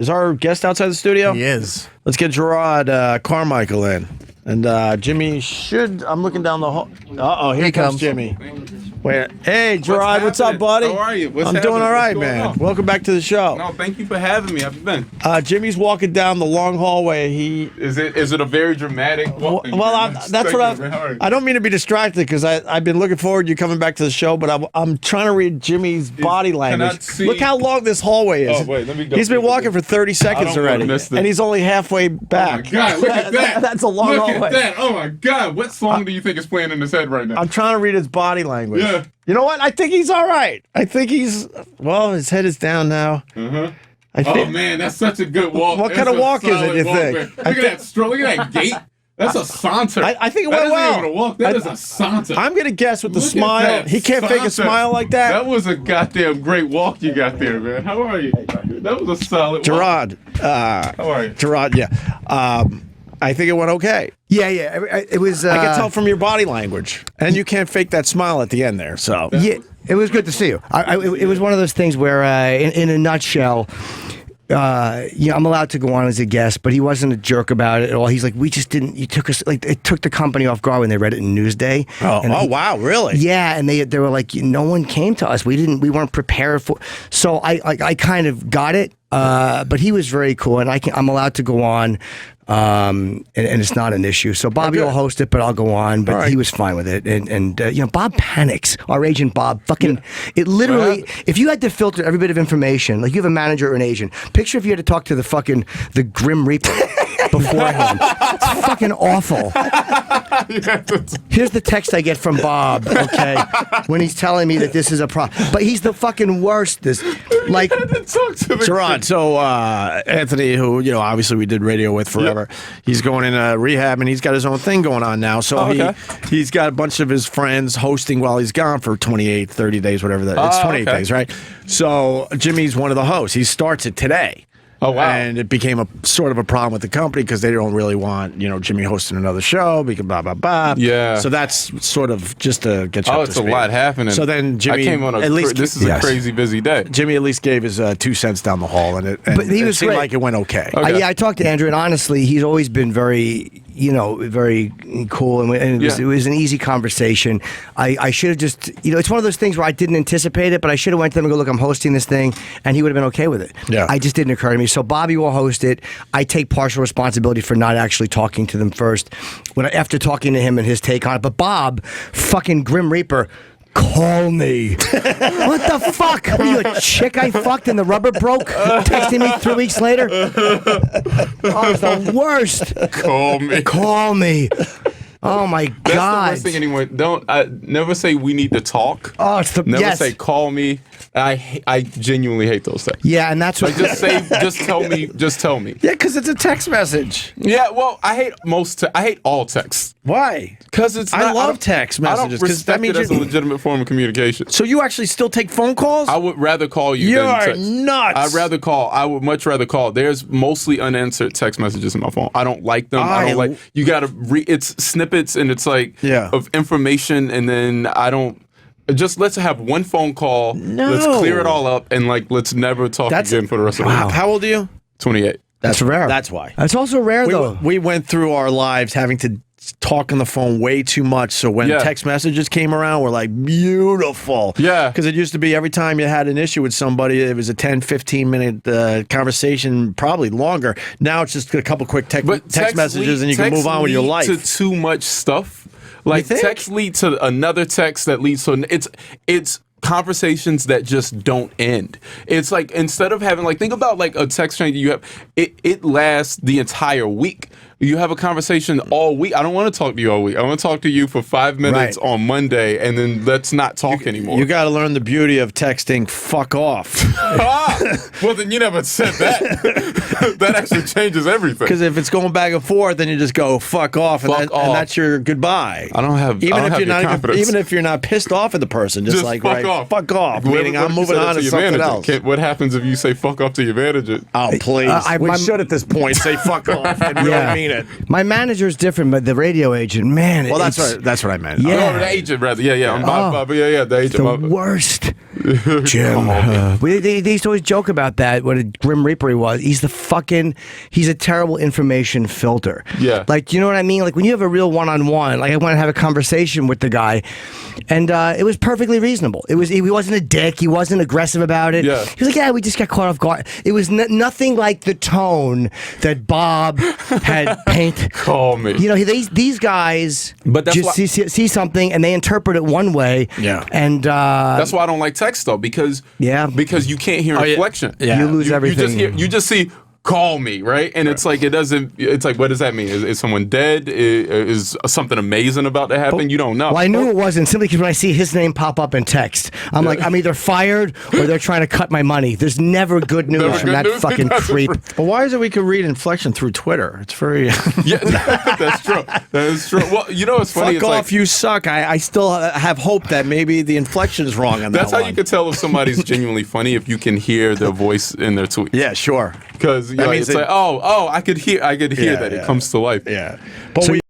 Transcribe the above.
Is our guest outside the studio? He is. Let's get Jerrod Carmichael in. And Jimmy should. I'm looking down the hall. Here he comes Jimmy. Wait, hey, Jerrod, what's up, buddy? How are you? I'm doing all right, man. Welcome back to the show. No, thank you for having me. How have you been? Jimmy's walking down the long hallway. Is it a very dramatic walk? That's what I don't mean to be distracted because I've been looking forward to you coming back to the show, but I'm trying to read Jimmy's body language. Look how long this hallway is. Oh, wait, let me go. He's been walking for 30 seconds already, and he's only halfway back. Oh my God, look at that. That's a long hallway. Look at that. Oh my God, what song do you think is playing in his head right now? I'm trying to read his body language. Yeah. You know what? I think he's all right. I think his head is down now. Oh man, that's such a good walk. What kind of walk is it, you think? Look at that stroll. Look at that gait. That's a saunter. I think it went well. That isn't even a walk. That is a saunter. I'm going to guess with the Look at smile. that He can't fake a saunter. smile like that. That was a goddamn great walk you got there, man. How are you? That was a solid walk. Jerrod. How are you? Jerrod, yeah. I think it went okay. Yeah. It was. I can tell from your body language. And you can't fake that smile at the end there. So Yeah, it was good to see you. It was one of those things where, in a nutshell, I'm allowed to go on as a guest, but he wasn't a jerk about it at all. He's like, we just didn't. You took us like it took the company off guard when they read it in Newsday. Wow, really? Yeah, and they were like, no one came to us. We weren't prepared for. So I kind of got it. But he was very cool, and I'm allowed to go on, and it's not an issue. So Bobby will host it, but I'll go on. But he was fine with it, and Bob panics. Our agent Bob, it literally. If you had to filter every bit of information, like you have a manager or an agent, picture if you had to talk to the Grim Reaper beforehand. It's fucking awful. Here's the text I get from Bob, okay, when he's telling me that this is a problem. But he's the fucking worst. Jerrod, so Anthony, who obviously we did radio with forever, he's going in rehab and he's got his own thing going on now. So he's got a bunch of his friends hosting while he's gone for 28, 30 days, whatever that. It's 28 days, right? So Jimmy's one of the hosts. He starts it today. Oh, wow. And it became a sort of a problem with the company because they don't really want, Jimmy hosting another show because blah, blah, blah. Yeah. So that's sort of just to get you up to it's speed. a lot happening. So then Jimmy, I came on this is a crazy busy day. Jimmy at least gave his 2 cents down the hall, and it seemed like it went okay. I talked to Andrew, and honestly, he's always been very, very cool, and it was an easy conversation. I should have just, it's one of those things where I didn't anticipate it, but I should have went to them and go, look, I'm hosting this thing, and he would have been okay with it. Yeah. I just didn't occur to me. So Bobby will host it. I take partial responsibility for not actually talking to them first after talking to him and his take on it. But Bob, fucking Grim Reaper, call me. What the fuck? Are you a chick I fucked and the rubber broke? Texting me 3 weeks later? It's the worst. Call me. Oh my God. That's the worst thing anyone. Never say we need to talk. Oh, it's the Never say call me. I genuinely hate those texts. Yeah, and that's what. Just tell me. Just tell me. Yeah, because it's a text message. Yeah, well, I hate all texts. Why? Because I love text messages. I don't respect it as a legitimate form of communication. So you actually still take phone calls? I would rather call you than text. You're nuts. I'd rather call. I would much rather call. There's mostly unanswered text messages in my phone. I don't like them. I don't like. You gotta read. It's snippets and it's like of information, and then I don't. Just let's have one phone call. No. Let's clear it all up, and let's never talk again for the rest of the week. How old are you? 28. That's rare. That's why. That's also rare, though. We went through our lives having to talk on the phone way too much. So when text messages came around, we're like, beautiful. Yeah. Because it used to be every time you had an issue with somebody, it was a 10, 15-minute conversation, probably longer. Now it's just a couple quick text messages and you can move on with your life. To too much stuff. Like text lead to another text that leads to it's conversations that just don't end. It's like instead of having think about a text chain that you have, it lasts the entire week. You have a conversation all week. I don't want to talk to you all week. I want to talk to you for 5 minutes on Monday, and then let's not talk anymore. You got to learn the beauty of texting fuck off. Well, then you never said that. That actually changes everything. Because if it's going back and forth, then you just go fuck off, and that's your goodbye. I don't have even if you're not pissed off at the person, just fuck off. Meaning I'm moving on to something else. What happens if you say fuck off to your manager? Oh, please. We should at this point say fuck off and really mean seen it. My manager's different, but the radio agent, man. Well, that's what I meant. Yeah. Oh, the agent, rather. Yeah. The agent. The worst. Jim. They used to always joke about that, what a Grim Reaper he was. He's a terrible information filter. Yeah. Like, you know what I mean? Like, when you have a real one-on-one, like, I want to have a conversation with the guy, and it was perfectly reasonable. He wasn't a dick. He wasn't aggressive about it. Yeah. He was like, yeah, we just got caught off guard. It was nothing like the tone that Bob had painted. Call me. You know, these guys But that's just see something and they interpret it one way. Yeah. And that's why I don't like text though, because you can't hear inflection. Yeah. You lose everything. You just see call me, right? And it's like it's like, what does that mean? Is someone dead? Is something amazing about to happen? You don't know. Well, I knew it wasn't, simply because when I see his name pop up in text, I'm like, I'm either fired or they're trying to cut my money. There's never good news from that fucking creep. But why is it we could read inflection through Twitter? It's very... Yeah, that's true. That is true. Well, you know what's funny? Fuck off, you suck. I still have hope that maybe the inflection is wrong on that That's how you can tell if somebody's genuinely funny, if you can hear their voice in their tweet. Yeah, sure. Because it's like, oh, I could hear that. It comes to life. Yeah. But